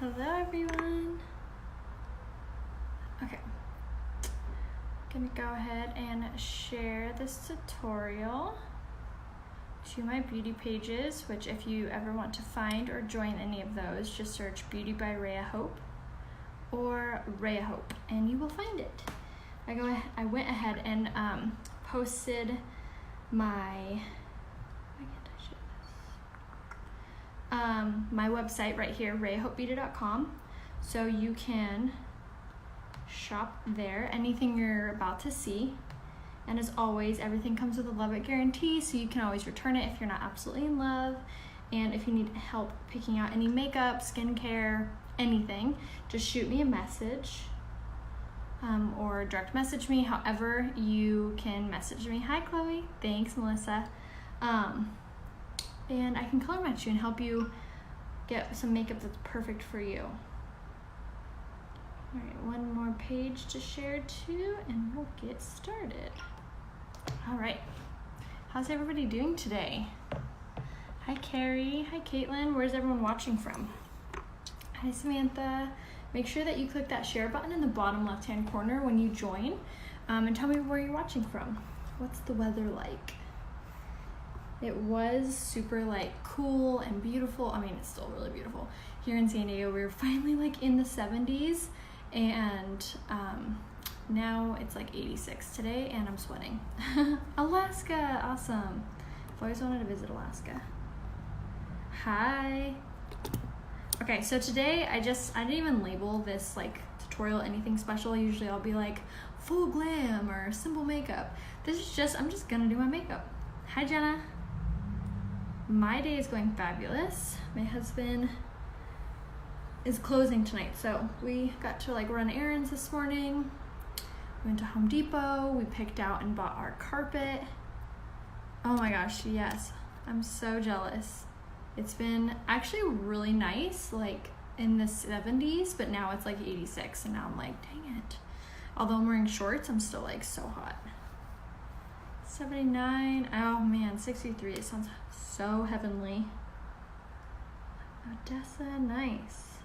Hello everyone. Okay, I'm gonna go ahead and share this tutorial to my beauty pages, which if you ever want to find or join any of those, just search Beauty by Raya Hope or Raya Hope and you will find it. I went ahead and posted my my website right here, rayahopebeauty.com, so you can shop there, anything you're about to see. And as always, everything comes with a love it guarantee, so you can always return it if you're not absolutely in love. And if you need help picking out any makeup, skincare, anything, just shoot me a message or direct message me, however you can message me. Hi Chloe, thanks Melissa. And I can color match you and help you get some makeup that's perfect for you. All right, one more page to share too, and we'll get started. All right, how's everybody doing today? Hi Carrie, hi Caitlin, where's everyone watching from? Hi Samantha. Make sure that you click that share button in the bottom left-hand corner when you join, and tell me where you're watching from. What's the weather like? It was super like cool and beautiful. I mean, it's still really beautiful. Here in San Diego, we were finally like in the 70s, and now it's like 86 today and I'm sweating. Alaska, awesome. I've always wanted to visit Alaska. Hi. Okay, so today I didn't even label this like tutorial anything special. Usually I'll be like full glam or simple makeup. This is just, I'm just gonna do my makeup. Hi Jenna. My day is going fabulous. My husband is closing tonight, so we got to like run errands this morning. We went to Home Depot, we picked out and bought our carpet. Oh my gosh, yes, I'm so jealous. It's been actually really nice, like in the 70s, but now it's like 86, and now I'm like, dang it. Although I'm wearing shorts, I'm still like so hot. 79, oh man, 63, it sounds so heavenly. Odessa, nice.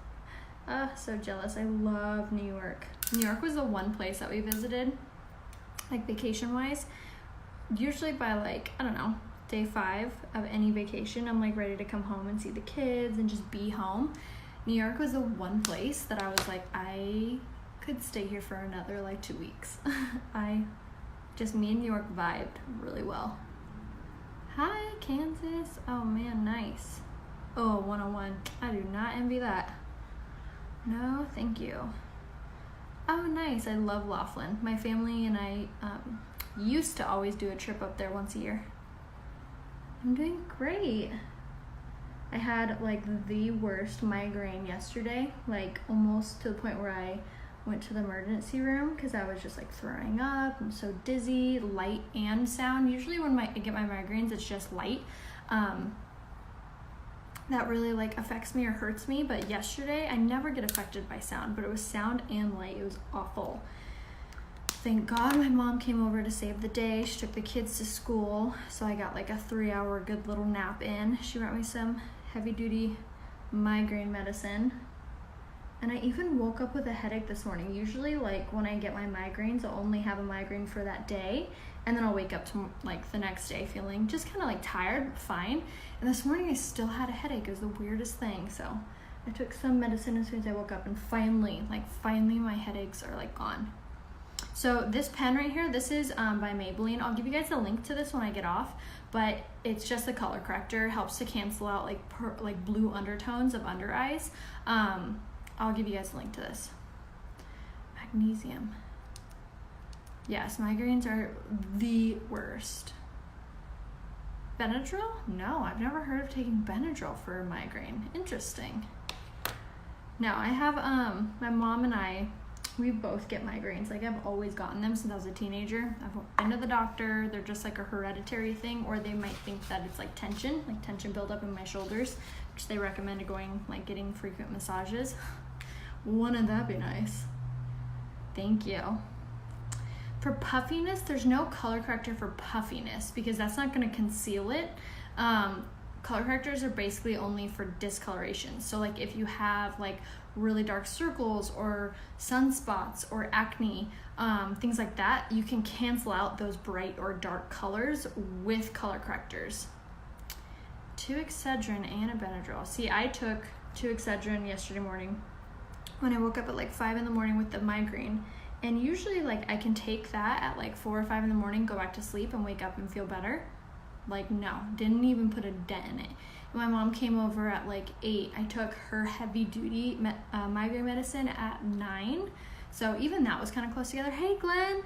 So jealous, I love New York. New York was the one place that we visited, like vacation wise. Usually by like, I don't know, day 5 of any vacation, I'm like ready to come home and see the kids and just be home. New York was the one place that I was like, I could stay here for another like 2 weeks. Me and New York vibed really well. Hi, Kansas. Oh man, nice. Oh, 101. I do not envy that. No, thank you. Oh, nice. I love Laughlin. My family and I used to always do a trip up there once a year. I'm doing great. I had like the worst migraine yesterday, like almost to the point where I went to the emergency room because I was just like throwing up. I'm so dizzy, light and sound. Usually when I get my migraines, it's just light. That really like affects me or hurts me. But yesterday, I never get affected by sound, but it was sound and light. It was awful. Thank God my mom came over to save the day. She took the kids to school, so I got like a 3-hour good little nap in. She brought me some heavy duty migraine medicine. And I even woke up with a headache this morning. Usually, like, when I get my migraines, I'll only have a migraine for that day, and then I'll wake up to, like, the next day feeling just kind of, like, tired, but fine. And this morning, I still had a headache. It was the weirdest thing, so I took some medicine as soon as I woke up, and finally, my headaches are, like, gone. So this pen right here, this is by Maybelline. I'll give you guys a link to this when I get off, but it's just a color corrector. It helps to cancel out, like blue undertones of under eyes. I'll give you guys a link to this. Magnesium. Yes, migraines are the worst. Benadryl? No, I've never heard of taking Benadryl for a migraine. Interesting. No, I have, my mom and I, we both get migraines. Like, I've always gotten them since I was a teenager. I've been to the doctor. They're just like a hereditary thing, or they might think that it's like tension buildup in my shoulders, which they recommend going, like, getting frequent massages. Wouldn't that be nice? Thank you. For puffiness, there's no color corrector for puffiness because that's not going to conceal it. color correctors are basically only for discoloration. So like if you have like really dark circles or sunspots or acne, things like that, you can cancel out those bright or dark colors with color correctors. 2 Excedrin and a Benadryl. See, I took 2 Excedrin yesterday morning when I woke up at like 5 in the morning with the migraine. And usually like I can take that at like 4 or 5 in the morning, go back to sleep and wake up and feel better. Like no, didn't even put a dent in it. My mom came over at like 8. I took her heavy duty migraine medicine at 9. So even that was kind of close together. Hey Glenn.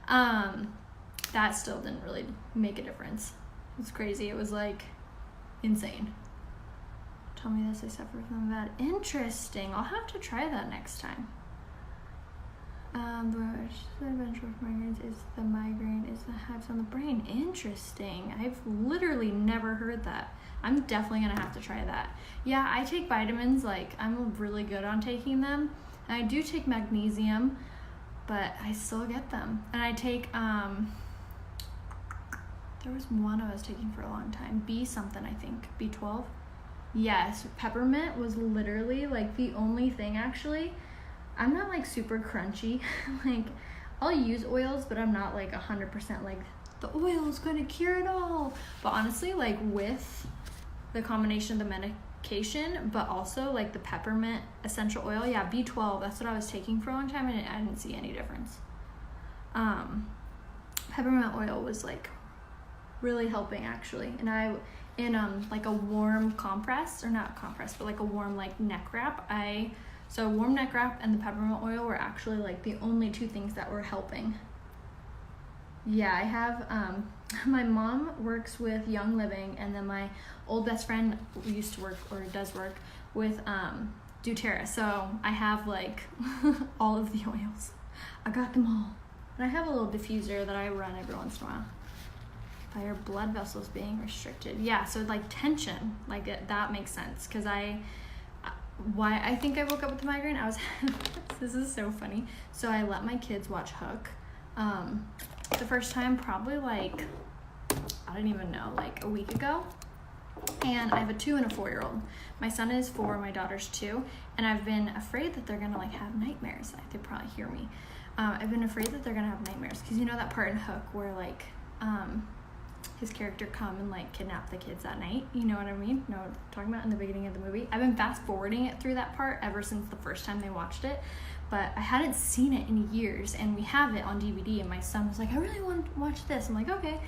That still didn't really make a difference. It's crazy. It was like insane. Tell me this, I suffer from that. Interesting. I'll have to try that next time. The adventure of migraines is the migraine is the hives on the brain. Interesting. I've literally never heard that. I'm definitely gonna have to try that. Yeah, I take vitamins, like I'm really good on taking them. And I do take magnesium, but I still get them. And I take there was one I was taking for a long time, B something, I think, B12. Yes, peppermint was literally like the only thing. Actually, I'm not like super crunchy. Like I'll use oils, but I'm not like 100% like the oil is going to cure it all. But honestly, like with the combination of the medication, but also like the peppermint essential oil, yeah, B12, that's what I was taking for a long time, and I didn't see any difference. Peppermint oil was like really helping actually. And I, in like a warm compress, or not compress, but like a warm like neck wrap, so warm neck wrap and the peppermint oil were actually like the only 2 things that were helping. Yeah, I have, my mom works with Young Living, and then my old best friend used to work, or does work, with doTERRA. So I have like all of the oils. I got them all. And I have a little diffuser that I run every once in a while. By your blood vessels being restricted. Yeah, so like tension, like that makes sense. Because why I think I woke up with the migraine, I was, this is so funny. So I let my kids watch Hook. The first time probably like, I don't even know, like a week ago. And I have a 2 and a 4-year-old. My son is 4, my daughter's 2. And I've been afraid that they're gonna like have nightmares. They probably hear me. I've been afraid that they're gonna have nightmares. Because you know that part in Hook where like, his character come and like kidnap the kids at night, you know what I mean? Know what I'm talking about in the beginning of the movie. I've been fast forwarding it through that part ever since the first time they watched it, but I hadn't seen it in years, and we have it on DVD, and my son was like, I really want to watch this. I'm like, okay.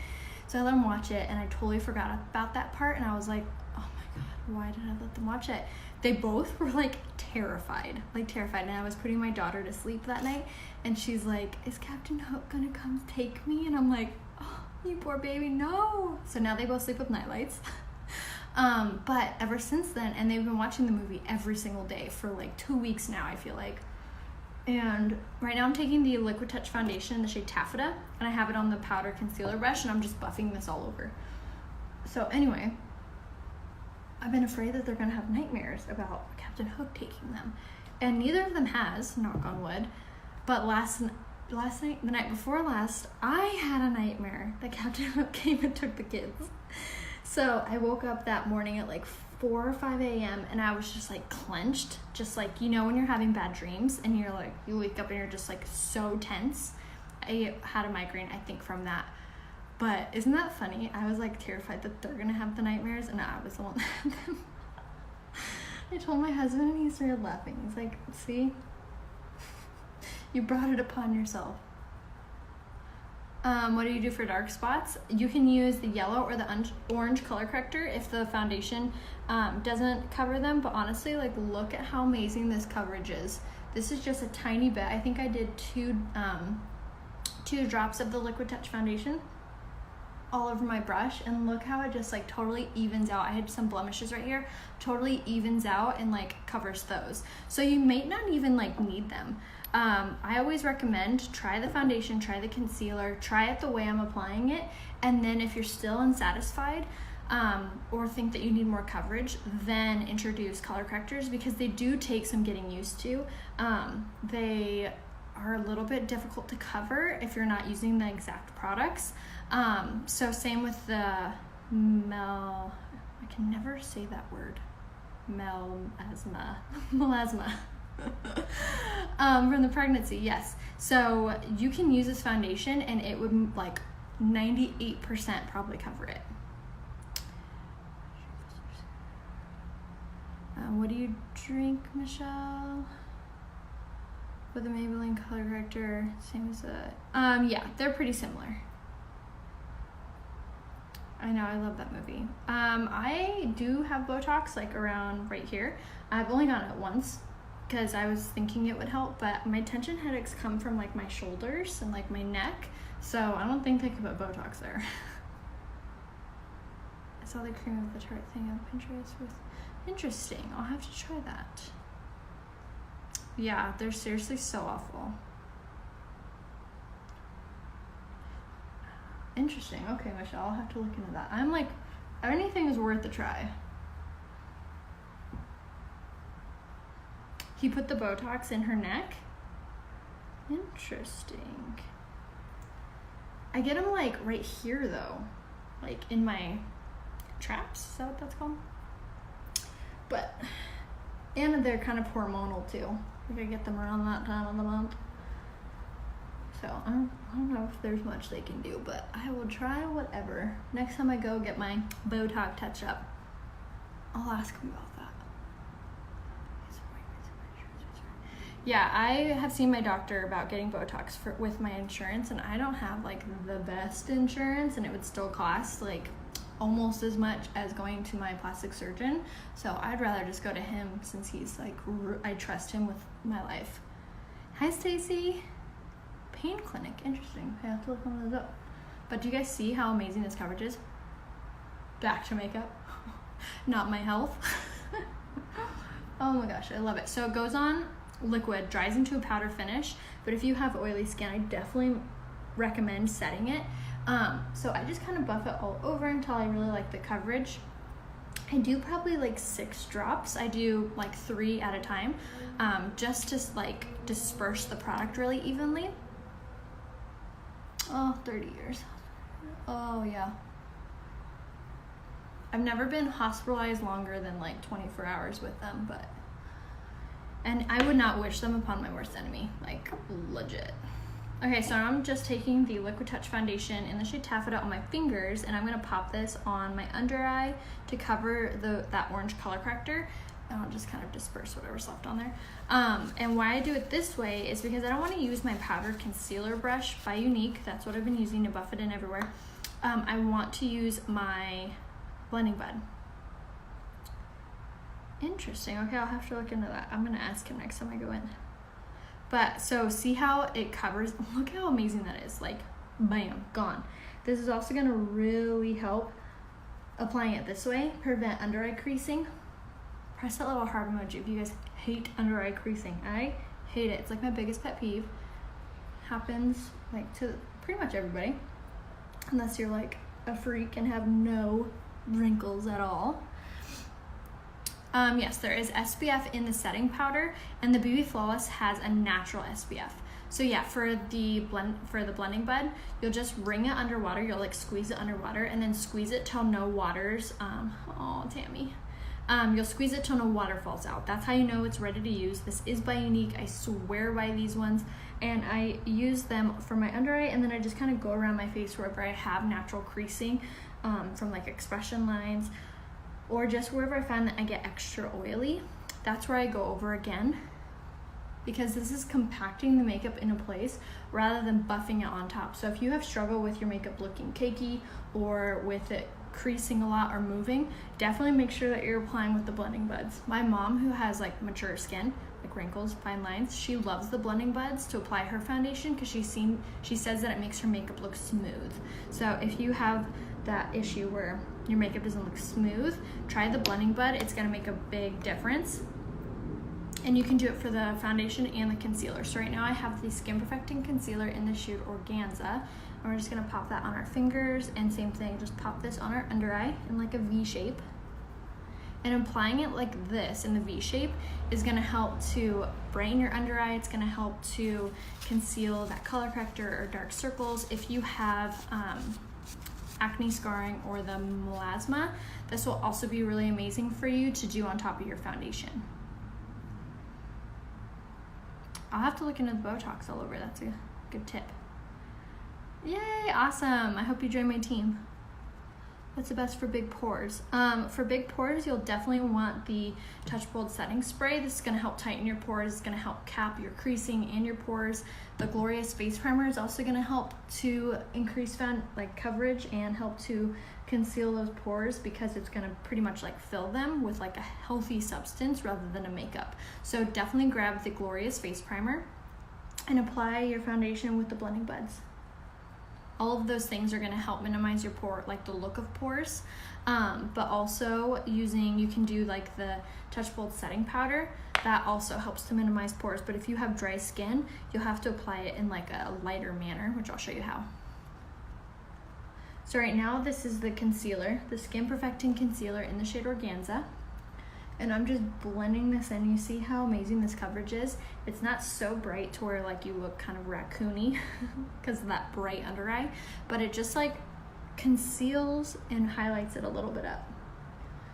So I let him watch it, and I totally forgot about that part, and I was like, oh my god, why did I let them watch it? They both were like terrified, and I was putting my daughter to sleep that night, and she's like, is Captain Hook gonna come take me? And I'm like, oh, you poor baby, no. So now they both sleep with nightlights. But ever since then, and they've been watching the movie every single day for like 2 weeks now, I feel like. And right now I'm taking the Liquid Touch foundation in the shade Taffeta, and I have it on the powder concealer brush, and I'm just buffing this all over. So anyway, I've been afraid that they're gonna have nightmares about Captain Hook taking them. And neither of them has, knock on wood, but last night, the night before last, I had a nightmare that Captain Hook came and took the kids. So I woke up that morning at like 4 or 5 a.m. and I was just like clenched, just like, you know, when you're having bad dreams and you're like, you wake up and you're just like so tense. I had a migraine, I think, from that. But isn't that funny? I was like terrified that they're gonna have the nightmares, and I was the one that had them. I told my husband, and he started laughing. He's like, see? You brought it upon yourself. What do you do for dark spots? You can use the yellow or the orange color corrector if the foundation doesn't cover them. But honestly, like, look at how amazing this coverage is. This is just a tiny bit. I think I did two drops of the Liquid Touch foundation all over my brush, and look how it just like totally evens out. I had some blemishes right here, totally evens out and like covers those. So you may not even like need them. I always recommend try the foundation, try the concealer, try it the way I'm applying it, and then if you're still unsatisfied or think that you need more coverage, then introduce color correctors, because they do take some getting used to. They are a little bit difficult to cover if you're not using the exact products. So same with the I I can never say that word. Melasma. Melasma. From the pregnancy, yes. So you can use this foundation and it would like 98% probably cover it. What do you drink, Michelle? With the Maybelline color corrector, same as the, yeah, they're pretty similar. I know, I love that movie. I do have Botox like around right here. I've only gotten it once because I was thinking it would help, but my tension headaches come from like my shoulders and like my neck, so I don't think they could put Botox there. I saw the cream of the tart thing on Pinterest with, interesting, I'll have to try that. Yeah, they're seriously so awful. Interesting. Okay, Michelle, I'll have to look into that. I'm like, anything is worth a try. He put the Botox in her neck? Interesting. I get them like right here though. Like in my traps, is that what that's called? But, and they're kind of hormonal too. Like I get them around that time of the month. So I don't know if there's much they can do, but I will try whatever. Next time I go get my Botox touch up, I'll ask him about that. Yeah, I have seen my doctor about getting Botox with my insurance, and I don't have like the best insurance, and it would still cost like almost as much as going to my plastic surgeon. So I'd rather just go to him since he's like, I trust him with my life. Hi, Stacy. Pain clinic, interesting. I have to look one of those up. But do you guys see how amazing this coverage is? Back to makeup, not my health. Oh my gosh, I love it. So it goes on liquid, dries into a powder finish, but if you have oily skin, I definitely recommend setting it. So I just kind of buff it all over until I really like the coverage. I do probably like 6 drops. I do like 3 at a time, just to like disperse the product really evenly. Oh, 30 years. Oh yeah. I've never been hospitalized longer than like 24 hours with them, but, and I would not wish them upon my worst enemy, like legit. Okay, so I'm just taking the Liquid Touch foundation in the shade Taffeta on my fingers, and I'm gonna pop this on my under eye to cover that orange color corrector, and I'll just kind of disperse whatever's left on there. And why I do it this way is because I don't want to use my powdered concealer brush by Unique. That's what I've been using to buff it in everywhere. I want to use my blending bud. Interesting. Okay, I'll have to look into that. I'm gonna ask him next time I go in. But so see how it covers, look how amazing that is, like bam, gone. This is also gonna really help applying it this way, prevent under eye creasing. Press that little heart emoji if you guys hate under eye creasing. I hate it, it's like my biggest pet peeve. Happens like to pretty much everybody, unless you're like a freak and have no wrinkles at all. Yes, there is SPF in the setting powder, and the BB Flawless has a natural SPF. So yeah, for the blending bud, you'll just wring it underwater. You'll like squeeze it underwater, and then squeeze it till no waters. Oh, Tammy. You'll squeeze it till no water falls out. That's how you know it's ready to use. This is by Unique. I swear by these ones, and I use them for my under eye, and then I just kind of go around my face wherever I have natural creasing, from like expression lines, or just wherever I find that I get extra oily. That's where I go over again, because this is compacting the makeup into place rather than buffing it on top. So if you have struggle with your makeup looking cakey or with it creasing a lot or moving, definitely make sure that you're applying with the blending buds. My mom, who has like mature skin, like wrinkles, fine lines, she loves the blending buds to apply her foundation because she says that it makes her makeup look smooth. So if you have that issue where your makeup doesn't look smooth, try the blending bud. It's gonna make a big difference. And you can do it for the foundation and the concealer. So right now I have the Skin Perfecting Concealer in the shade Organza. And we're just gonna pop that on our fingers, and same thing, just pop this on our under eye in like a V shape. And applying it like this in the V shape is gonna help to brighten your under eye. It's gonna help to conceal that color corrector or dark circles. If you have acne scarring, or the melasma, this will also be really amazing for you to do on top of your foundation. I'll have to look into the Botox all over. That's a good tip. Yay, awesome. I hope you join my team. What's the best for big pores? For big pores, you'll definitely want the Touch Bold Setting Spray. This is going to help tighten your pores. It's going to help cap your creasing and your pores. The Glorious Face Primer is also going to help to increase coverage and help to conceal those pores, because it's going to pretty much like fill them with like a healthy substance rather than a makeup. So definitely grab the Glorious Face Primer and apply your foundation with the blending buds. All of those things are going to help minimize your pore, like the look of pores, but also you can do like the Touch Bold Setting Powder. That also helps to minimize pores, but if you have dry skin, you'll have to apply it in like a lighter manner, which I'll show you how. So right now, this is the concealer, the Skin Perfecting Concealer in the shade Organza. And I'm just blending this in. You see how amazing this coverage is? It's not so bright to where like you look kind of raccoony because of that bright under eye, but it just like conceals and highlights it a little bit up.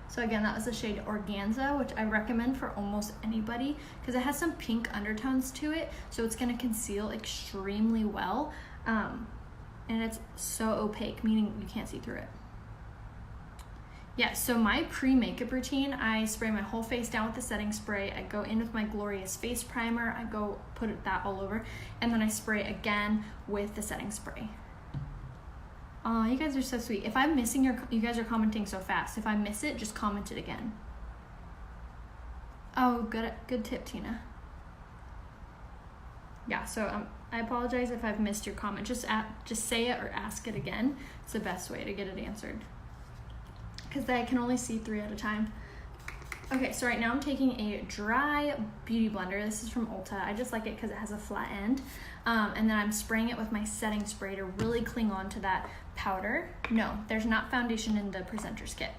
So again, that was the shade Organza, which I recommend for almost anybody because it has some pink undertones to it. So it's gonna conceal extremely well. And it's so opaque, meaning you can't see through it. Yeah, so my pre-makeup routine, I spray my whole face down with the setting spray. I go in with my Glorious Face Primer. I go put that all over, and then I spray again with the setting spray. Oh, you guys are so sweet. If I'm missing you guys are commenting so fast. If I miss it, just comment it again. Oh, good tip, Tina. Yeah, so I apologize if I've missed your comment. Just say it or ask it again. It's the best way to get it answered, because I can only see 3 at a time. Okay, so right now I'm taking a dry beauty blender. This is from Ulta. I just like it because it has a flat end. And then I'm spraying it with my setting spray to really cling on to that powder. No, there's not foundation in the Presenter's Kit.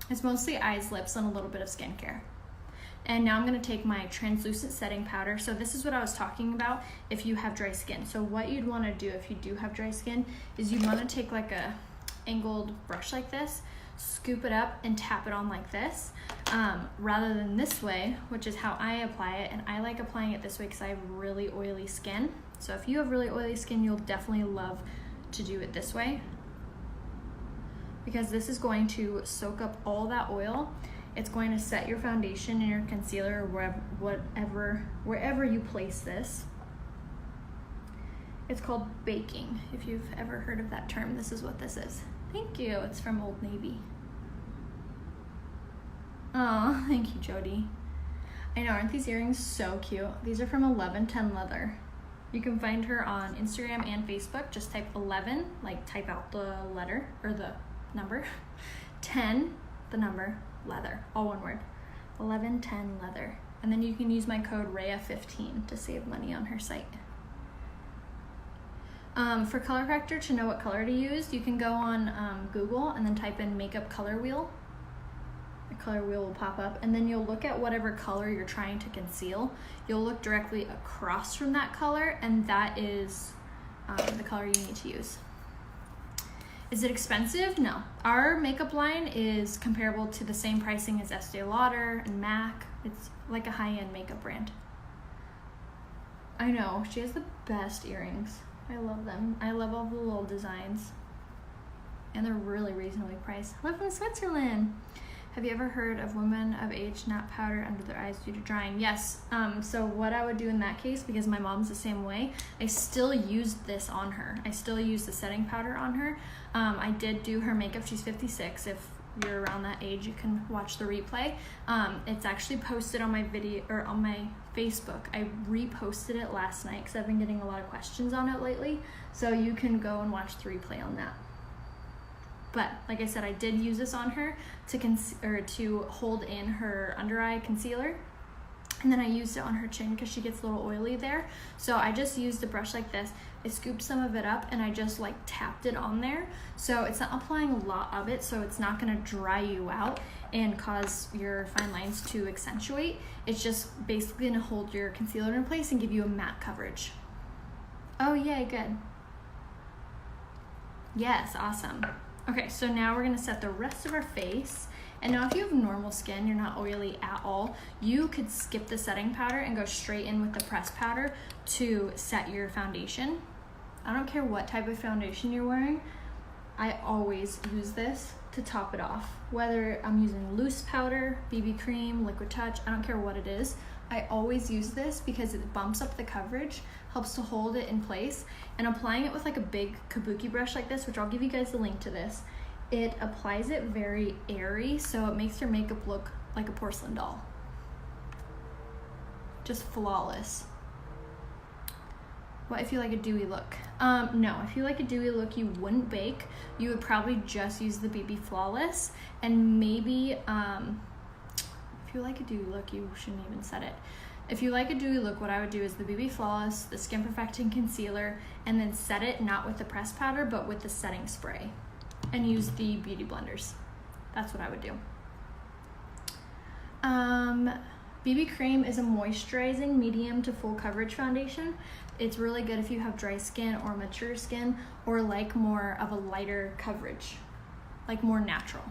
It's mostly eyes, lips, and a little bit of skincare. And now I'm gonna take my translucent setting powder. So this is what I was talking about if you have dry skin. So what you'd wanna do if you do have dry skin is you wanna take like a angled brush like this, scoop it up and tap it on like this, rather than this way, which is how I apply it. And I like applying it this way because I have really oily skin. So if you have really oily skin, you'll definitely love to do it this way, because this is going to soak up all that oil. It's going to set your foundation and your concealer or wherever you place this. It's called baking. If you've ever heard of that term, this is what this is. Thank you. It's from Old Navy. Oh, thank you, Jody. I know, aren't these earrings so cute? These are from 1110 Leather. You can find her on Instagram and Facebook. Just type 11, like type out the letter or the number, 10, the number, leather, all one word. 1110 Leather. And then you can use my code Raya15 to save money on her site. For color corrector, to know what color to use, you can go on Google and then type in makeup color wheel. The color wheel will pop up, and then you'll look at whatever color you're trying to conceal. You'll look directly across from that color, and that is the color you need to use. Is it expensive? No. Our makeup line is comparable to the same pricing as Estee Lauder and MAC. It's like a high-end makeup brand. I know, she has the best earrings. I love them. I love all the little designs. And they're really reasonably priced. I live in Switzerland. Have you ever heard of women of age not powder under their eyes due to drying? Yes. So what I would do in that case, because my mom's the same way, I still used this on her. I still use the setting powder on her. I did do her makeup. She's 56. If you're around that age, you can watch the replay. It's actually posted on my video or on my Facebook. I reposted it last night because I've been getting a lot of questions on it lately. So you can go and watch the replay on that. But like I said, I did use this on her to hold in her under eye concealer. And then I used it on her chin because she gets a little oily there. So I just used a brush like this. I scooped some of it up and I just like tapped it on there. So it's not applying a lot of it, so it's not gonna dry you out and cause your fine lines to accentuate. It's just basically gonna hold your concealer in place and give you a matte coverage. Oh yay, good. Yes, awesome. Okay, so now we're gonna set the rest of our face. And now if you have normal skin, you're not oily at all, you could skip the setting powder and go straight in with the pressed powder to set your foundation. I don't care what type of foundation you're wearing, I always use this to top it off. Whether I'm using loose powder, BB cream, liquid touch, I don't care what it is. I always use this because it bumps up the coverage, helps to hold it in place, and applying it with like a big kabuki brush like this, which I'll give you guys the link to this, it applies it very airy, so it makes your makeup look like a porcelain doll. Just flawless. What if you like a dewy look? No, if you like a dewy look, you wouldn't bake. You would probably just use the BB Flawless, and maybe, if you like a dewy look, you shouldn't even set it. If you like a dewy look, what I would do is the BB Flawless, the Skin Perfecting Concealer, and then set it not with the pressed powder, but with the setting spray, and use the beauty blenders. That's what I would do. BB cream is a moisturizing medium to full coverage foundation. It's really good if you have dry skin or mature skin, or like more of a lighter coverage, like more natural.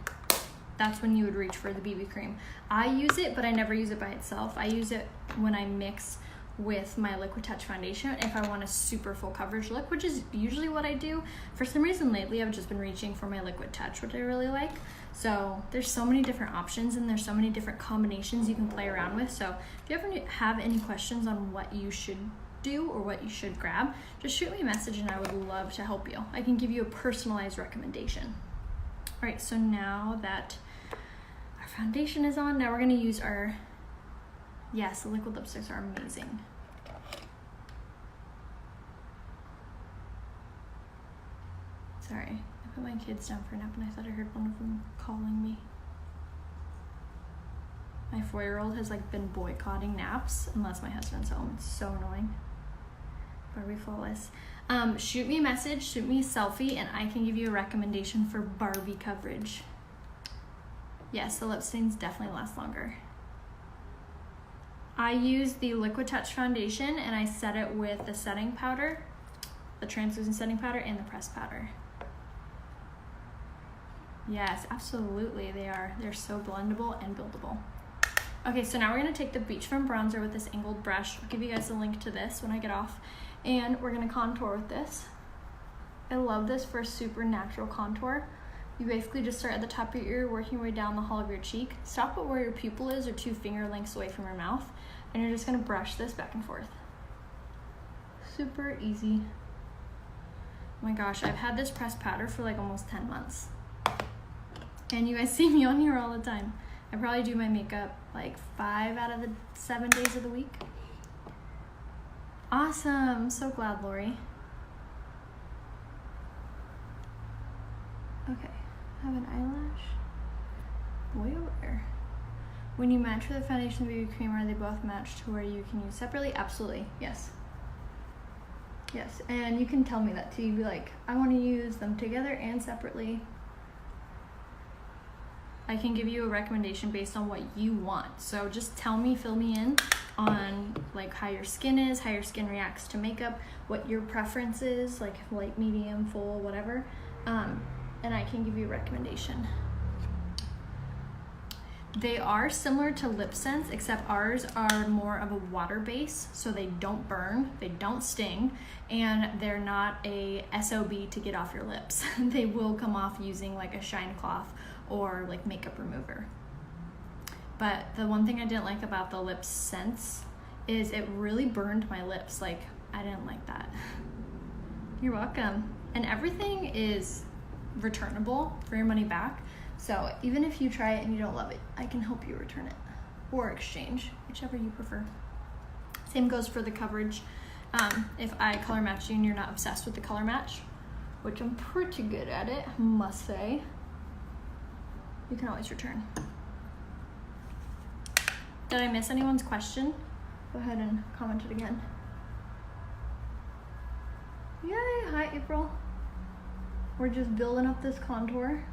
That's when you would reach for the BB cream. I use it, but I never use it by itself. I use it when I mix with my Liquid Touch foundation if I want a super full coverage look, which is usually what I do. For some reason lately, I've just been reaching for my Liquid Touch, which I really like. So there's so many different options, and there's so many different combinations you can play around with. So if you ever have any questions on what you should do or what you should grab, just shoot me a message and I would love to help you. I can give you a personalized recommendation. All right, so now that our foundation is on, now we're gonna use our, yes, the liquid lipsticks are amazing. Sorry, I put my kids down for a nap and I thought I heard one of them calling me. My 4-year-old has like been boycotting naps unless my husband's home. It's so annoying. Barbie Flawless. Shoot me a message, shoot me a selfie, and I can give you a recommendation for Barbie coverage. Yes, the lip stains definitely last longer. I use the Liquid Touch foundation and I set it with the setting powder, the translucent setting powder, and the pressed powder. Yes, absolutely they are. They're so blendable and buildable. Okay, so now we're gonna take the Beachfront bronzer with this angled brush. I'll give you guys a link to this when I get off. And we're gonna contour with this. I love this for a super natural contour. You basically just start at the top of your ear, working your way down the hollow of your cheek. Stop at where your pupil is, or 2 finger lengths away from your mouth. And you're just gonna brush this back and forth. Super easy. Oh my gosh, I've had this pressed powder for like almost 10 months. And you guys see me on here all the time. I probably do my makeup like 5 out of the 7 days of the week. Awesome, so glad, Lori. Okay, I have an eyelash way over there. When you match with the foundation and BB cream, are they both matched to where you can use separately? Absolutely, yes. Yes, and you can tell me that too. You'd be like, I want to use them together and separately. I can give you a recommendation based on what you want. So just tell me, fill me in on like how your skin is, how your skin reacts to makeup, what your preference is, like light, medium, full, whatever. And I can give you a recommendation. They are similar to lip scents, except ours are more of a water base, so they don't burn, they don't sting, and they're not a SOB to get off your lips. They will come off using like a shine cloth or like makeup remover. But the one thing I didn't like about the lip scents is it really burned my lips. Like, I didn't like that. You're welcome. And everything is returnable for your money back. So even if you try it and you don't love it, I can help you return it or exchange, whichever you prefer. Same goes for the coverage. If I color match you and you're not obsessed with the color match, which I'm pretty good at it, I must say, you can always return. Did I miss anyone's question? Go ahead and comment it again. Yay, hi April. We're just building up this contour.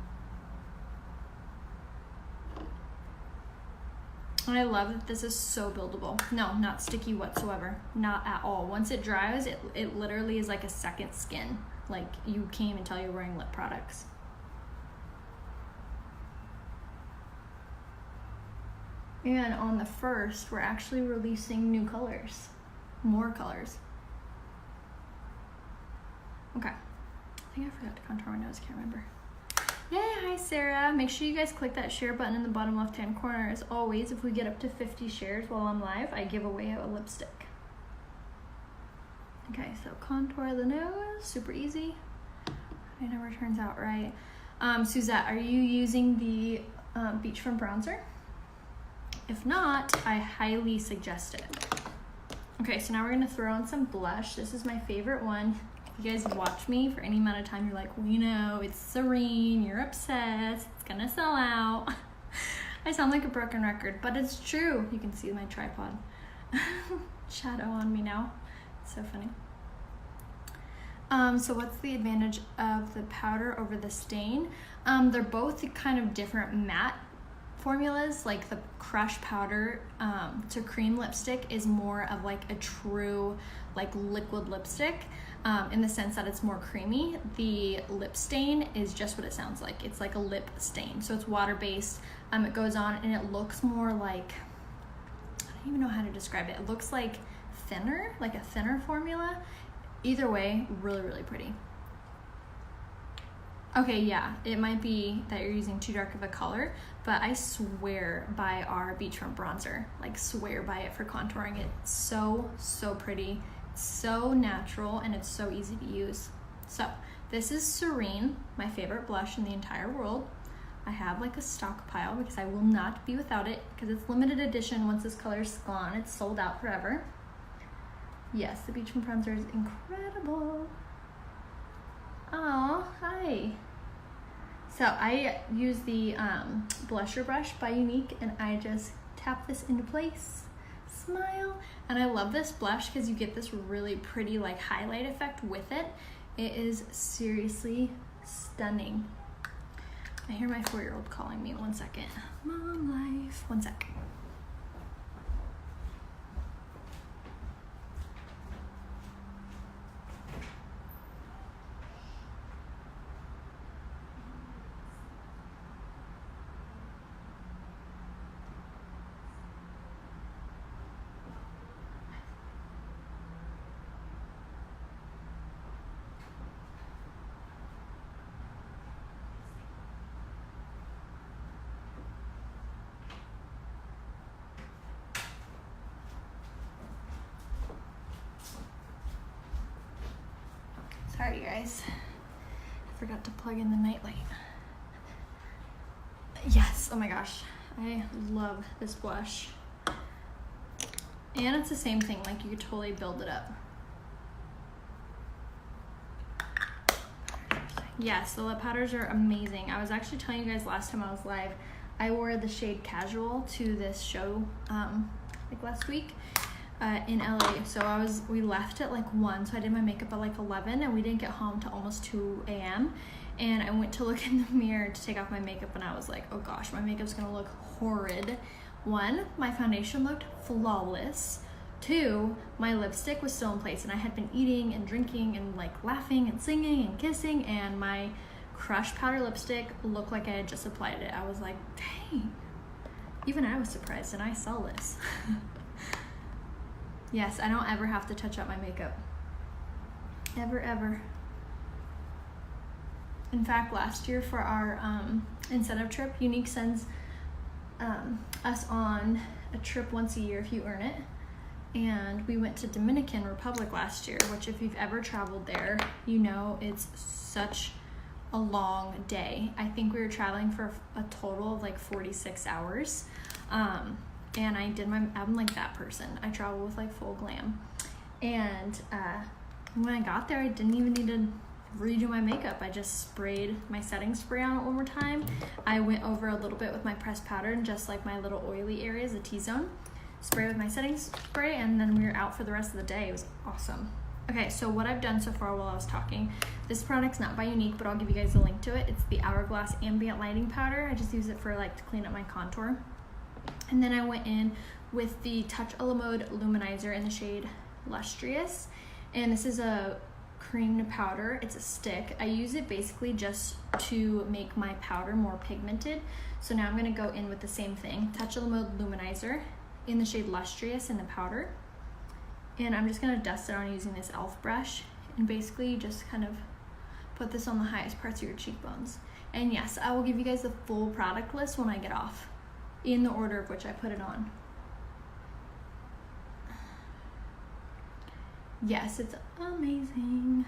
And I love that this is so buildable. No, not sticky whatsoever. Not at all. Once it dries, it literally is like a second skin. Like, you can't even tell you're wearing lip products. And on the 1st, we're actually releasing new colors. More colors. Okay. I think I forgot to contour my nose, can't remember. Yay, hi Sarah. Make sure you guys click that share button in the bottom left-hand corner. As always, if we get up to 50 shares while I'm live, I give away a lipstick. Okay, so contour the nose, super easy. It never turns out right. Suzette, are you using the Beachfront bronzer? If not, I highly suggest it. Okay, so now we're gonna throw on some blush. This is my favorite one. If you guys watch me for any amount of time, you're like, we know, it's Serene, you're obsessed, it's gonna sell out. I sound like a broken record, but it's true. You can see my tripod shadow on me now. It's so funny. So what's the advantage of the powder over the stain? They're both kind of different matte formulas. Like the crush powder to cream lipstick is more of like a true like liquid lipstick in the sense that it's more creamy. The lip stain is just what it sounds like. It's like a lip stain. So it's water-based. It goes on and it looks more like, I don't even know how to describe it. It looks like thinner, like a thinner formula. Either way, really, really pretty. Okay, yeah, it might be that you're using too dark of a color, but I swear by our Beachfront bronzer. Like, swear by it for contouring. It's so, so pretty. It's so natural, and it's so easy to use. So, this is Serene, my favorite blush in the entire world. I have like a stockpile because I will not be without it because it's limited edition. Once this color's gone, it's sold out forever. Yes, the Beachfront bronzer is incredible. Oh, hi. So I use the blusher brush by Unique and I just tap this into place. Smile. And I love this blush because you get this really pretty like highlight effect with it. It is seriously stunning. I hear my 4-year-old calling me. 1 second. Mom life. 1 sec. Sorry, you guys. I forgot to plug in the nightlight. Yes, oh my gosh. I love this blush. And it's the same thing, like you could totally build it up. Yes, the lip powders are amazing. I was actually telling you guys last time I was live, I wore the shade Casual to this show like last week. In LA, so we left at like 1, so I did my makeup at like 11 and we didn't get home till almost 2 a.m. and I went to look in the mirror to take off my makeup and I was like, oh gosh, my makeup's gonna look horrid. 1, my foundation looked flawless. 2, my lipstick was still in place and I had been eating and drinking and like laughing and singing and kissing and my crush powder lipstick looked like I had just applied it. I was like, dang, even I was surprised and I sell this. Yes, I don't ever have to touch up my makeup. Ever, ever. In fact, last year for our incentive trip, Unique sends us on a trip once a year if you earn it. And we went to Dominican Republic last year, which if you've ever traveled there, you know it's such a long day. I think we were traveling for a total of like 46 hours. And I'm like that person. I travel with like full glam. And when I got there, I didn't even need to redo my makeup. I just sprayed my setting spray on it one more time. I went over a little bit with my pressed powder and just like my little oily areas, the T-zone. Spray with my setting spray and then we were out for the rest of the day. It was awesome. Okay, so what I've done so far while I was talking, this product's not by Unique, but I'll give you guys a link to it. It's the Hourglass Ambient Lighting Powder. I just use it for like to clean up my contour. And then I went in with the Touch a la Mode Lumenizer in the shade Lustrous. And this is a cream to powder. It's a stick. I use it basically just to make my powder more pigmented. So now I'm gonna go in with the same thing, touch of the lumenizer in the shade Lustrous in the powder. And I'm just gonna dust it on using this e.l.f. brush and basically just kind of put this on the highest parts of your cheekbones. And yes, I will give you guys the full product list when I get off, in the order of which I put it on. Yes, it's amazing.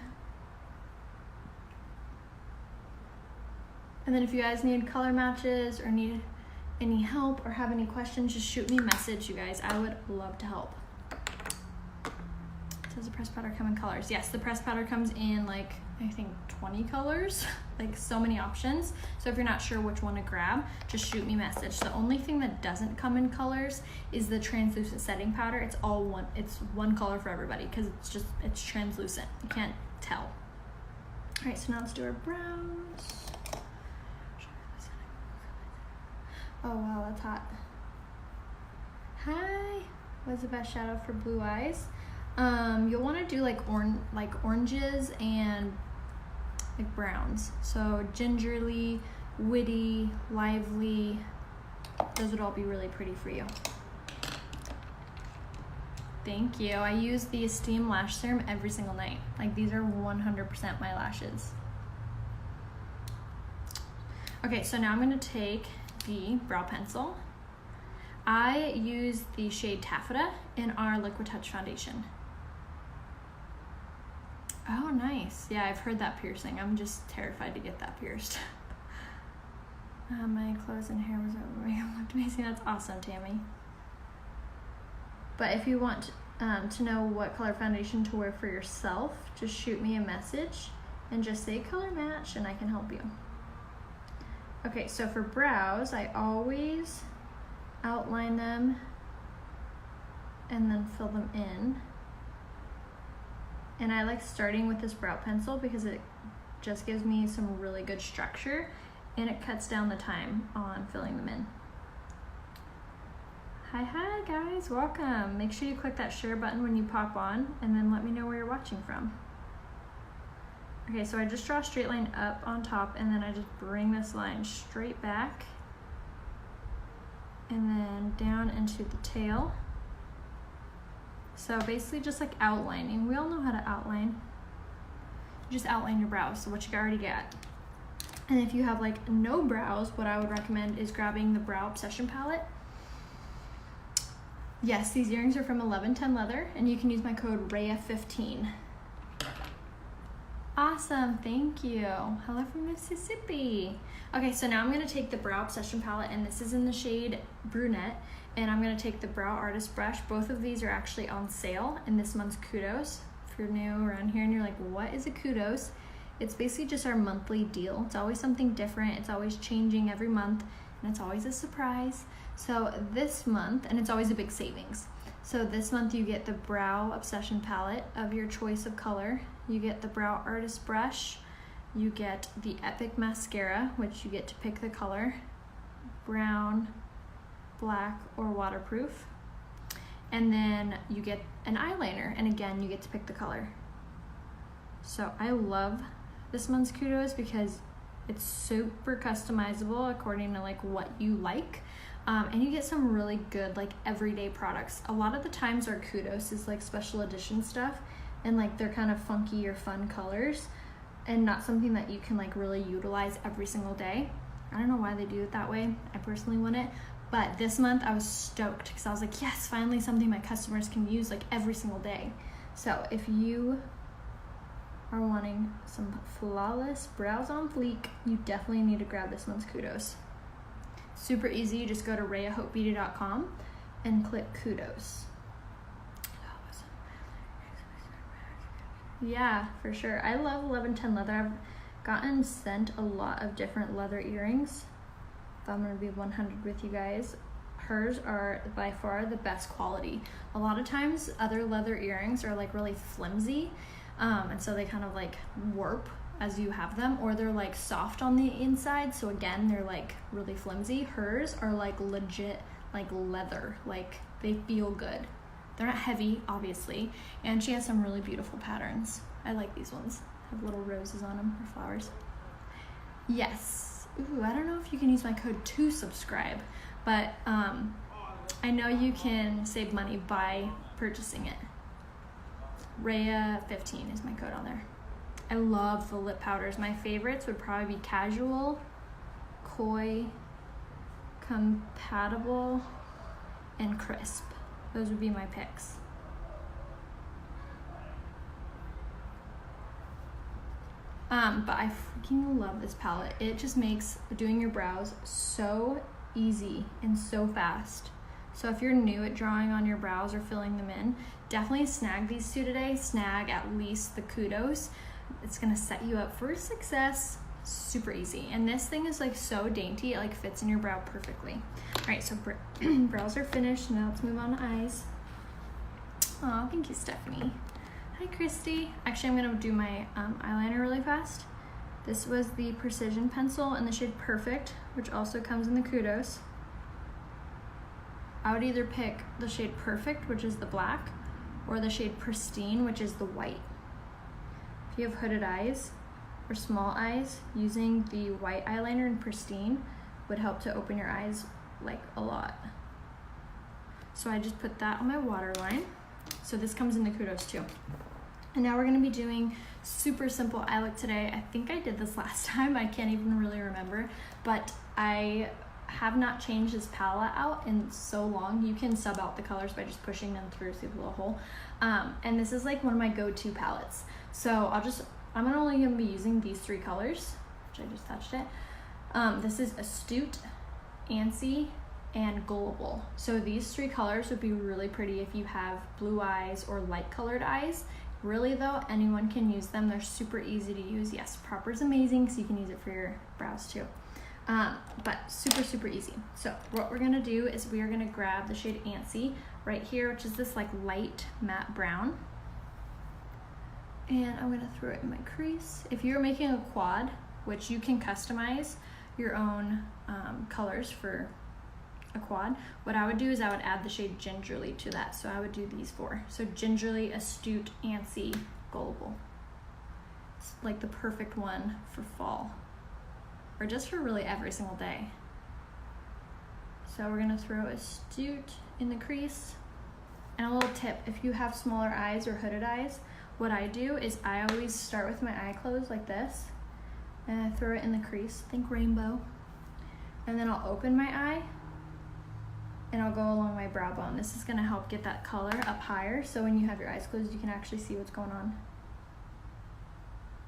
And then if you guys need color matches or need any help or have any questions, just shoot me a message, you guys. I would love to help. Does the pressed powder come in colors? Yes, the pressed powder comes in like, I think 20 colors, like so many options. So if you're not sure which one to grab, just shoot me a message. The only thing that doesn't come in colors is the translucent setting powder. It's one color for everybody because it's translucent. You can't tell. All right, so now let's do our brows. Oh wow, that's hot. Hi, what's the best shadow for blue eyes? You'll want to do like oranges and like browns. So gingerly, witty, lively, those would all be really pretty for you. Thank you. I use the Esteem Lash Serum every single night. Like these are 100% my lashes. Okay, so now I'm gonna take the brow pencil. I use the shade Taffeta in our Liquid Touch foundation. Oh, nice. Yeah, I've heard that piercing. I'm just terrified to get that pierced. My clothes and hair was over. It looked amazing. That's awesome, Tammy. But if you want to know what color foundation to wear for yourself, just shoot me a message and just say color match and I can help you. Okay, so for brows, I always outline them and then fill them in. And I like starting with this brow pencil because it just gives me some really good structure and it cuts down the time on filling them in. Hi guys, welcome. Make sure you click that share button when you pop on and then let me know where you're watching from. Okay, so I just draw a straight line up on top and then I just bring this line straight back and then down into the tail. So basically just like outlining. We all know how to outline. You just outline your brows, so what you already get. And if you have like no brows, what I would recommend is grabbing the Brow Obsession palette. Yes, these earrings are from 1110 Leather and you can use my code Raya15. Awesome, thank you. Hello from Mississippi. Okay, so now I'm gonna take the Brow Obsession palette and this is in the shade Brunette and I'm gonna take the Brow Artist brush. Both of these are actually on sale in this month's Kudos. If you're new around here and you're like, what is a Kudos? It's basically just our monthly deal. It's always something different. It's always changing every month and it's always a surprise. So this month, and it's always a big savings. So this month you get the Brow Obsession palette of your choice of color. You get the Brow Artist brush. You get the Epic Mascara, which you get to pick the color. Brown, black, or waterproof. And then you get an eyeliner, and again, you get to pick the color. So I love this month's Kudos because it's super customizable according to like what you like. And you get some really good like everyday products. A lot of the times our Kudos is like special edition stuff and like they're kind of funky or fun colors and not something that you can like really utilize every single day. I don't know why they do it that way. I personally wouldn't. But this month I was stoked because I was like, yes, finally something my customers can use like every single day. So if you are wanting some flawless brows on fleek, you definitely need to grab this month's Kudos. Super easy, you just go to rayahopebeauty.com and click Kudos. Yeah, for sure. I love 1110 Leather. I've gotten sent a lot of different leather earrings. If I'm gonna be 100 with you guys, hers are by far the best quality. A lot of times other leather earrings are like really flimsy, and so they kind of like warp as you have them, or they're like soft on the inside, so again they're like really flimsy. Hers are like legit like leather, like they feel good. they're not heavy, obviously, and she has some really beautiful patterns. I like these ones. Have little roses on them, or flowers. Yes. Ooh, I don't know if you can use my code to subscribe, but I know you can save money by purchasing it. Raya 15 is my code on there. I love the lip powders. My favorites would probably be Casual, Koi, Compatible, and Crisp. Those would be my picks. But I freaking love this palette. It just makes doing your brows so easy and so fast. So if you're new at drawing on your brows or filling them in, definitely snag these two today. Snag at least the Kudos. It's gonna set you up for success. Super easy. And this thing is like so dainty, it like fits in your brow perfectly. All right, so brows are finished. Now let's move on to eyes. Oh, thank you, Stephanie. Hi, Christy. Actually, I'm gonna do my eyeliner really fast. This was the Precision Pencil in the shade Perfect, which also comes in the Kudos. I would either pick the shade Perfect, which is the black, or the shade Pristine, which is the white. If you have hooded eyes or small eyes, using the white eyeliner in Pristine would help to open your eyes like a lot. So I just put that on my waterline. So this comes in the Kudos too. And now we're gonna be doing super simple eye look today. I think I did this last time, I can't even really remember, but I have not changed this palette out in so long. You can sub out the colors by just pushing them through the little hole. And this is like one of my go-to palettes. So I'm only gonna be using these three colors, which I just touched it. This is Astute, Antsy, and Gullible. So these three colors would be really pretty if you have blue eyes or light colored eyes. Really though, anyone can use them. They're super easy to use. Yes, Proper is amazing, so you can use it for your brows too. But super easy. So what we're gonna do is we are gonna grab the shade Antsy right here, which is this like light matte brown. And I'm gonna throw it in my crease. If you're making a quad, which you can customize your own colors for a quad, what I would do is I would add the shade Gingerly to that. So I would do these four. So Gingerly, Astute, Antsy, Gullible. It's like the perfect one for fall, or just for really every single day. So we're gonna throw Astute in the crease. And a little tip, if you have smaller eyes or hooded eyes, what I do is I always start with my eye closed like this, and I throw it in the crease, think rainbow. And then I'll open my eye, and I'll go along my brow bone. This is gonna help get that color up higher, so when you have your eyes closed, you can actually see what's going on.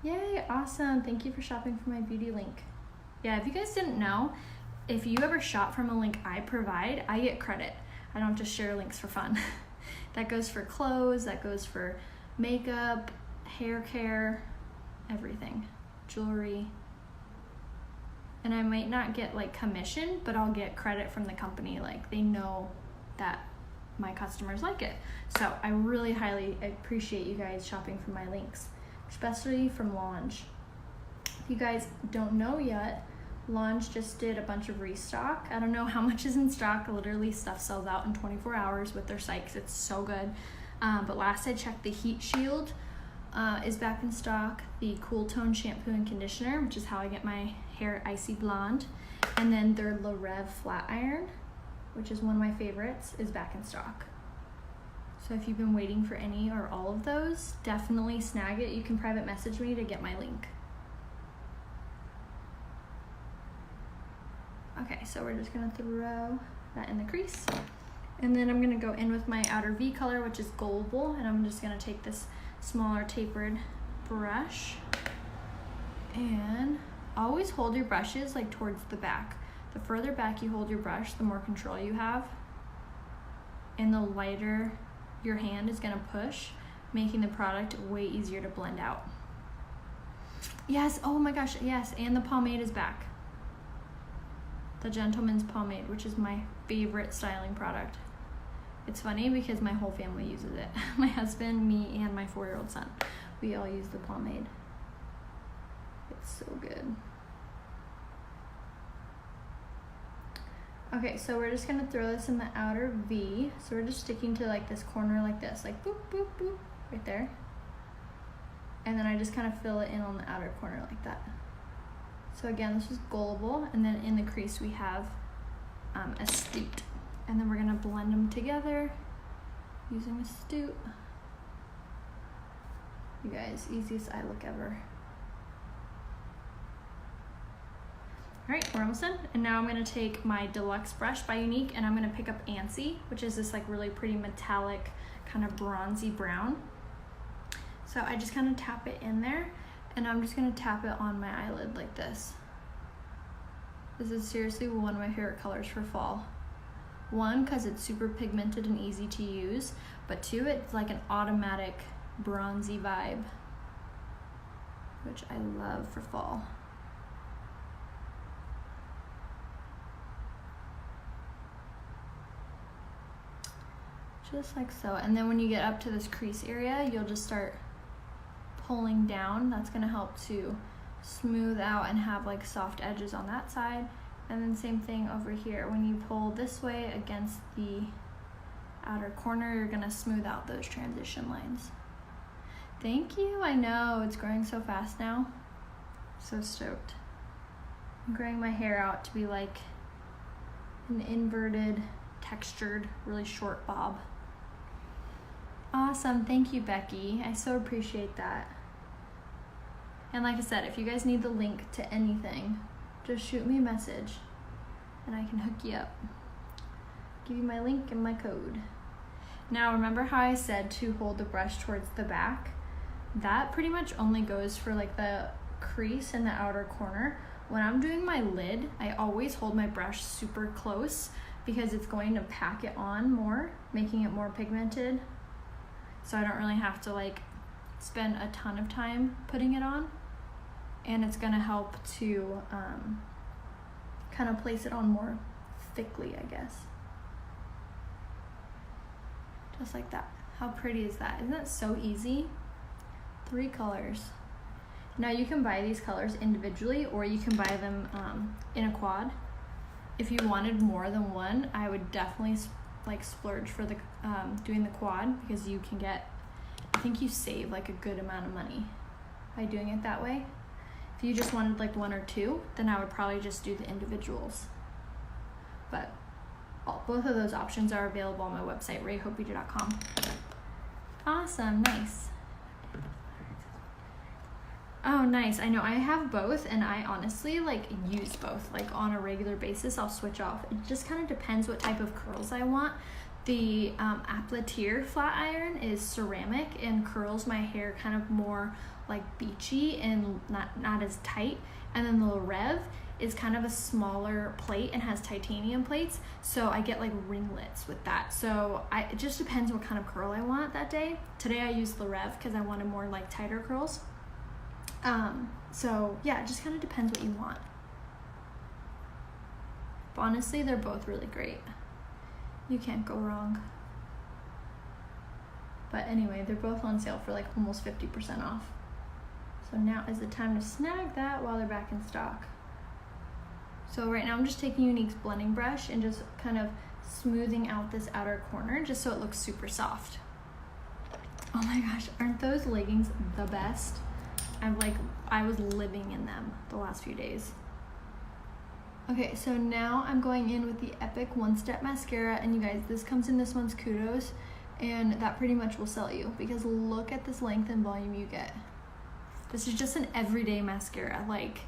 Yay, awesome. Thank you for shopping from my beauty link. Yeah, if you guys didn't know, if you ever shop from a link I provide, I get credit. I don't just share links for fun. That goes for clothes, that goes for makeup, hair care, everything, jewelry. And I might not get like commission, but I'll get credit from the company. Like they know that my customers like it. So I really highly appreciate you guys shopping from my links, especially from Launch. If you guys don't know yet, Launch just did a bunch of restock. I don't know how much is in stock. Literally stuff sells out in 24 hours with their site 'cause it's so good. But last I checked, the Heat Shield is back in stock. The Cool Tone shampoo and conditioner, which is how I get my hair icy blonde. And then their La Rev flat iron, which is one of my favorites, is back in stock. So if you've been waiting for any or all of those, definitely snag it. You can private message me to get my link. Okay, so we're just gonna throw that in the crease. And then I'm gonna go in with my outer V color, which is Gullible, and I'm just gonna take this smaller tapered brush, and always hold your brushes like towards the back. The further back you hold your brush, the more control you have, and the lighter your hand is gonna push, making the product way easier to blend out. Yes, oh my gosh, yes, and the pomade is back. The Gentleman's Pomade, which is my favorite styling product. It's funny because my whole family uses it. My husband, me, and my 4-year-old son. We all use the pomade. It's so good. Okay, so we're just gonna throw this in the outer V. So we're just sticking to like this corner like this, like boop, boop, boop, right there. And then I just kind of fill it in on the outer corner like that. So again, this is Gullible, and then in the crease we have Astute. And then we're gonna blend them together using Astute. You guys, easiest eye look ever. All right, we're almost done. And now I'm gonna take my Deluxe brush by Unique, and I'm gonna pick up Antsy, which is this like really pretty metallic, kind of bronzy brown. So I just kind of tap it in there, and I'm just gonna tap it on my eyelid like this. This is seriously one of my favorite colors for fall. One, because it's super pigmented and easy to use, but two, it's like an automatic bronzy vibe, which I love for fall. Just like so. And then when you get up to this crease area, you'll just start pulling down. That's gonna help to smooth out and have like soft edges on that side. And then same thing over here. When you pull this way against the outer corner, you're gonna smooth out those transition lines. Thank you. I know, it's growing so fast now. So stoked. I'm growing my hair out to be like an inverted, textured, really short bob. Awesome, thank you, Becky. I so appreciate that. And like I said, if you guys need the link to anything, just shoot me a message and I can hook you up. Give you my link and my code. Now remember how I said to hold the brush towards the back? That pretty much only goes for like the crease in the outer corner. When I'm doing my lid, I always hold my brush super close because it's going to pack it on more, making it more pigmented. So I don't really have to like spend a ton of time putting it on. And it's gonna help to kind of place it on more thickly, I guess. Just like that. How pretty is that? Isn't that so easy? 3 colors. Now you can buy these colors individually, or you can buy them in a quad. If you wanted more than one, I would definitely like splurge for the doing the quad, because you can get, I think you save like a good amount of money by doing it that way. If you just wanted like 1 or 2, then I would probably just do the individuals. But both of those options are available on my website, rayhopebeauty.com. Awesome, nice. Oh, nice. I know I have both, and I honestly like use both. Like on a regular basis, I'll switch off. It just kind of depends what type of curls I want. The Appliator flat iron is ceramic and curls my hair kind of more like beachy and not as tight. And then the Rev is kind of a smaller plate and has titanium plates, so I get like ringlets with that. So it just depends what kind of curl I want that day. Today I used the Rev because I wanted more like tighter curls. So yeah, it just kind of depends what you want. But honestly, they're both really great. You can't go wrong. But anyway, they're both on sale for like almost 50% off. So now is the time to snag that while they're back in stock. So right now I'm just taking Unique's blending brush and just kind of smoothing out this outer corner just so it looks super soft. Oh my gosh, aren't those leggings the best? I was living in them the last few days. Okay, so now I'm going in with the Epic One Step Mascara, and you guys, this comes in this one's Kudos, and that pretty much will sell you, because look at this length and volume you get. This is just an everyday mascara. Like,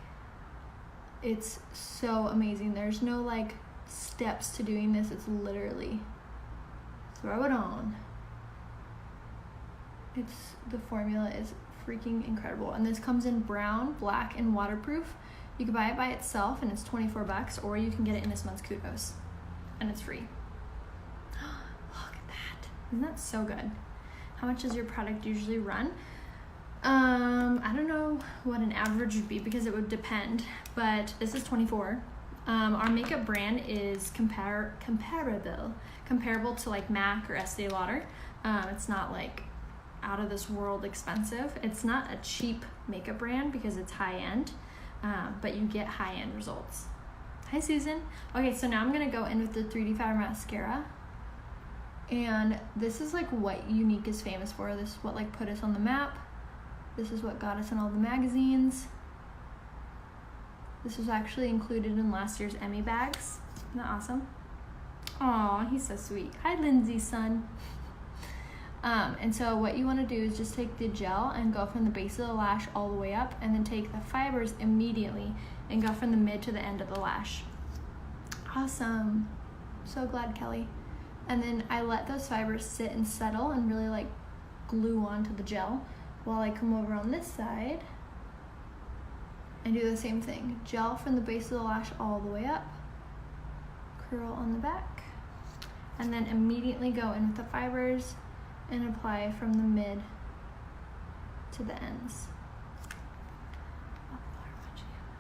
it's so amazing. There's no like steps to doing this. It's literally throw it on. The formula is freaking incredible, and this comes in brown, black, and waterproof. You can buy it by itself and it's 24 bucks, or you can get it in this month's Kudos and it's free. Look at that. Isn't that so good? How much does your product usually run? I don't know what an average would be because it would depend, but this is 24. Our makeup brand is comparable to like MAC or Estee Lauder. It's not like out of this world expensive. It's not a cheap makeup brand because it's high end, but you get high end results. Hi, Susan. Okay, so now I'm gonna go in with the 3D Power Mascara. And this is like what Unique is famous for. This is what like put us on the map. This is what got us in all the magazines. This was actually included in last year's Emmy bags. Isn't that awesome? Aw, he's so sweet. Hi, Lindsay's son. And so what you want to do is just take the gel and go from the base of the lash all the way up, and then take the fibers immediately and go from the mid to the end of the lash. Awesome. So glad, Kelly. And then I let those fibers sit and settle and really like glue onto the gel while I come over on this side and do the same thing. Gel from the base of the lash all the way up, curl on the back, and then immediately go in with the fibers and apply from the mid to the ends.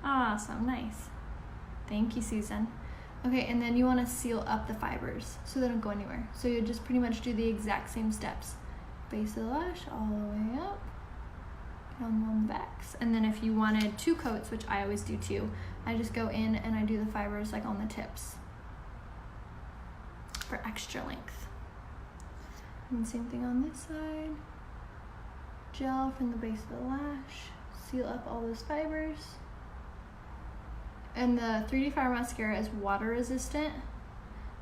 Awesome, nice. Thank you, Susan. Okay, and then you want to seal up the fibers so they don't go anywhere. So you just pretty much do the exact same steps. Base of the lash all the way up, on the backs. And then if you wanted 2 coats, which I always do too, I just go in and I do the fibers like on the tips for extra length. And same thing on this side. Gel from the base of the lash, seal up all those fibers. And the 3D Power Mascara is water resistant,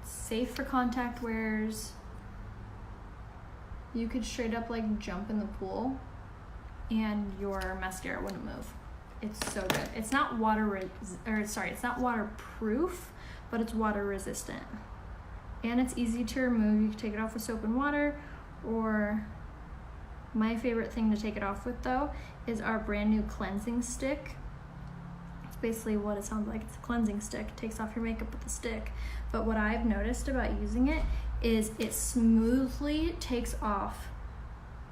it's safe for contact wearers. You could straight up like jump in the pool and your mascara wouldn't move. It's so good. It's not it's not waterproof, but it's water resistant. And it's easy to remove. You can take it off with soap and water, or my favorite thing to take it off with though is our brand new cleansing stick. Basically what it sounds like. It's a cleansing stick. It takes off your makeup with the stick. But what I've noticed about using it is it smoothly takes off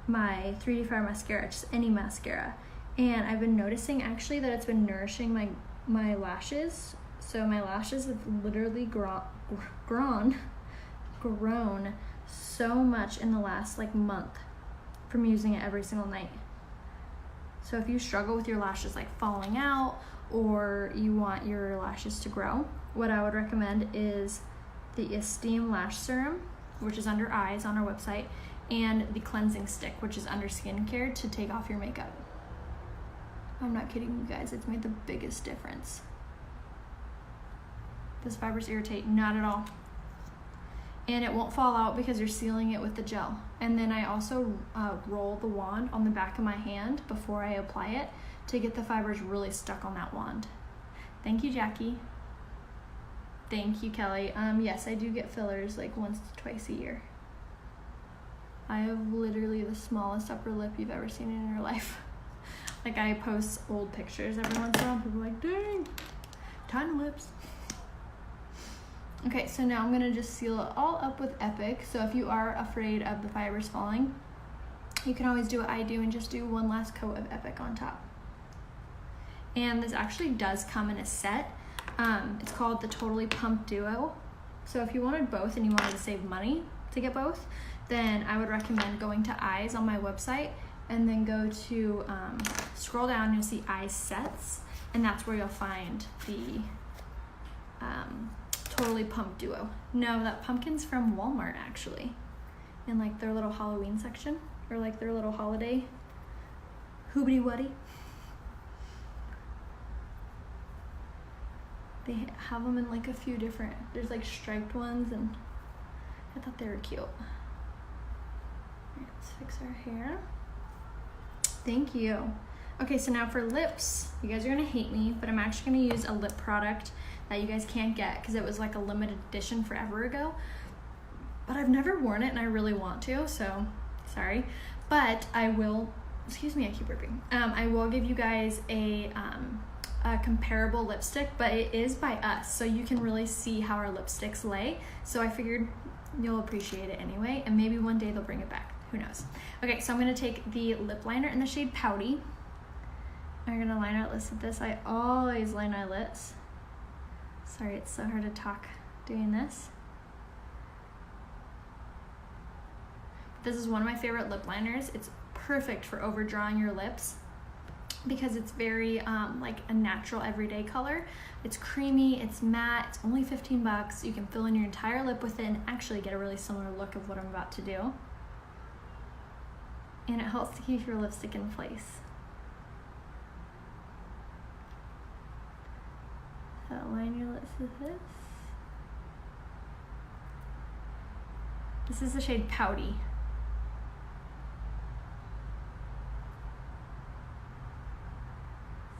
my 3D Power Mascara, just any mascara. And I've been noticing actually that it's been nourishing my lashes. So my lashes have literally grown so much in the last like month from using it every single night. So if you struggle with your lashes like falling out, or you want your lashes to grow, what I would recommend is the Esteem Lash Serum, which is under eyes on our website, and the cleansing stick, which is under skincare, to take off your makeup. I'm not kidding you guys, it's made the biggest difference. Does fibers irritate? Not at all. And it won't fall out because you're sealing it with the gel. And then I also roll the wand on the back of my hand before I apply it to get the fibers really stuck on that wand. Thank you, Jackie. Thank you, Kelly. Yes, I do get fillers like once to twice a year. I have literally the smallest upper lip you've ever seen in your life. Like I post old pictures every once in a while, people are like, dang, tiny lips. Okay, so now I'm gonna just seal it all up with Epic. So if you are afraid of the fibers falling, you can always do what I do and just do one last coat of Epic on top. And this actually does come in a set. It's called the Totally Pumped Duo. So if you wanted both and you wanted to save money to get both, then I would recommend going to Eyes on my website and then go to, scroll down, you'll see Eyes Sets, and that's where you'll find the Totally Pumped Duo. No, that pumpkin's from Walmart actually, in like their little Halloween section, or like their little holiday hoobity wuddy. They have them in like a few different, there's like striped ones, and I thought they were cute. All right, let's fix our hair. Thank you. Okay, so now for lips, you guys are gonna hate me, but I'm actually gonna use a lip product that you guys can't get because it was like a limited edition forever ago. But I've never worn it and I really want to, so sorry. But I will, excuse me, I keep burping. I will give you guys a comparable lipstick, but it is by us, so you can really see how our lipsticks lay. So I figured you'll appreciate it anyway, and maybe one day they'll bring it back. Who knows? Okay, so I'm gonna take the lip liner in the shade Pouty. I'm gonna line our lips with this. I always line my lips. Sorry, it's so hard to talk doing this. This is one of my favorite lip liners. It's perfect for overdrawing your lips. because it's very like a natural everyday color. It's creamy, it's matte, it's only 15 bucks. You can fill in your entire lip with it and actually get a really similar look of what I'm about to do. And it helps to keep your lipstick in place. So line your lips with this. This is the shade Pouty.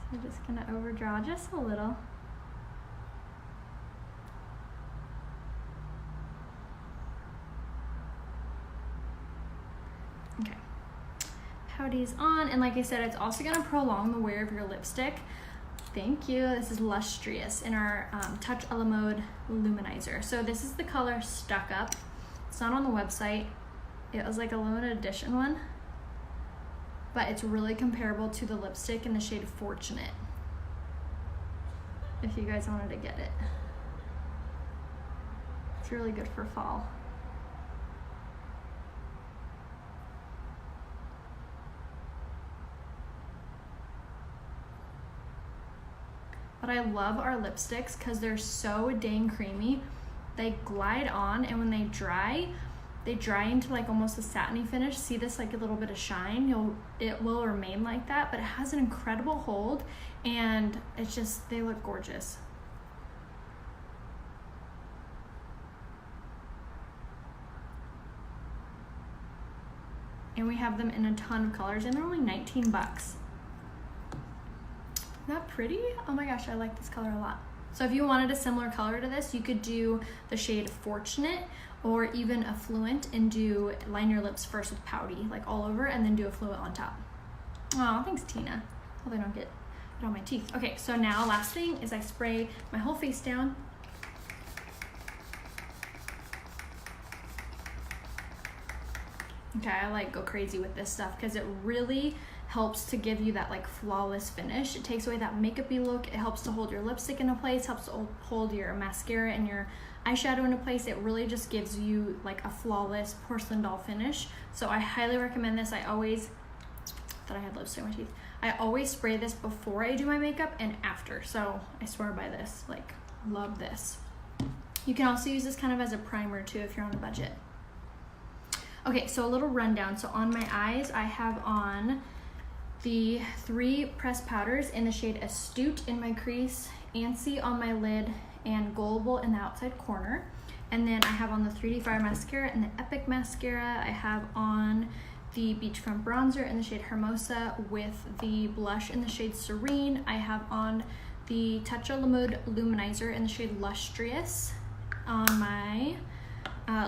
So we're just gonna overdraw just a little. Okay. Pouty's on, and like I said, it's also gonna prolong the wear of your lipstick. Thank you. This is Lustrous in our Touch a la Mode Lumenizer. So this is the color Stuck Up. It's not on the website. It was like a limited edition one, but it's really comparable to the lipstick in the shade Fortunate, if you guys wanted to get it. It's really good for fall. But I love our lipsticks because they're so dang creamy. They glide on, and when they dry into like almost a satiny finish. See this like a little bit of shine? It will remain like that, but it has an incredible hold, and it's just, they look gorgeous. And we have them in a ton of colors, and they're only 19 bucks. Isn't that pretty? Oh my gosh, I like this color a lot. So if you wanted a similar color to this, you could do the shade Fortunate or even Affluent and line your lips first with Pouty, like all over, and then do Affluent on top. Oh, thanks, Tina. Hope I don't get it on my teeth. Okay, so now last thing is I spray my whole face down. Okay, I like go crazy with this stuff because it really helps to give you that like flawless finish. It takes away that makeup-y look. It helps to hold your lipstick into place, helps to hold your mascara and your eyeshadow into place. It really just gives you like a flawless porcelain doll finish. So I highly recommend this. I always spray this before I do my makeup and after. So I swear by this, like, love this. You can also use this kind of as a primer too if you're on a budget. Okay, so a little rundown. So on my eyes, I have on the 3 pressed powders in the shade Astute in my crease, Antsy on my lid, and Gullible in the outside corner. And then I have on the 3D Fire Mascara and the Epic Mascara. I have on the Beachfront Bronzer in the shade Hermosa with the blush in the shade Serene. I have on the Touch a la Mode Lumenizer in the shade Lustrous. On my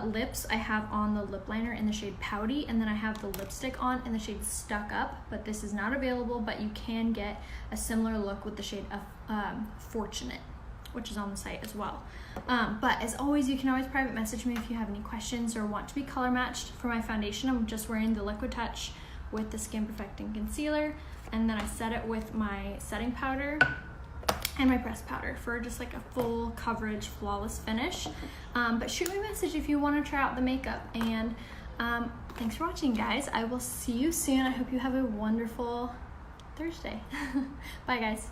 lips, I have on the lip liner in the shade Pouty, and then I have the lipstick on in the shade Stuck Up, but this is not available, but you can get a similar look with the shade of Fortunate, which is on the site as well. But as always, you can always private message me if you have any questions or want to be color matched. For my foundation, I'm just wearing the Liquid Touch with the Skin Perfecting Concealer, and then I set it with my setting powder and my pressed powder for just like a full coverage, flawless finish. But shoot me a message if you want to try out the makeup. And thanks for watching, guys. I will see you soon. I hope you have a wonderful Thursday. Bye, guys.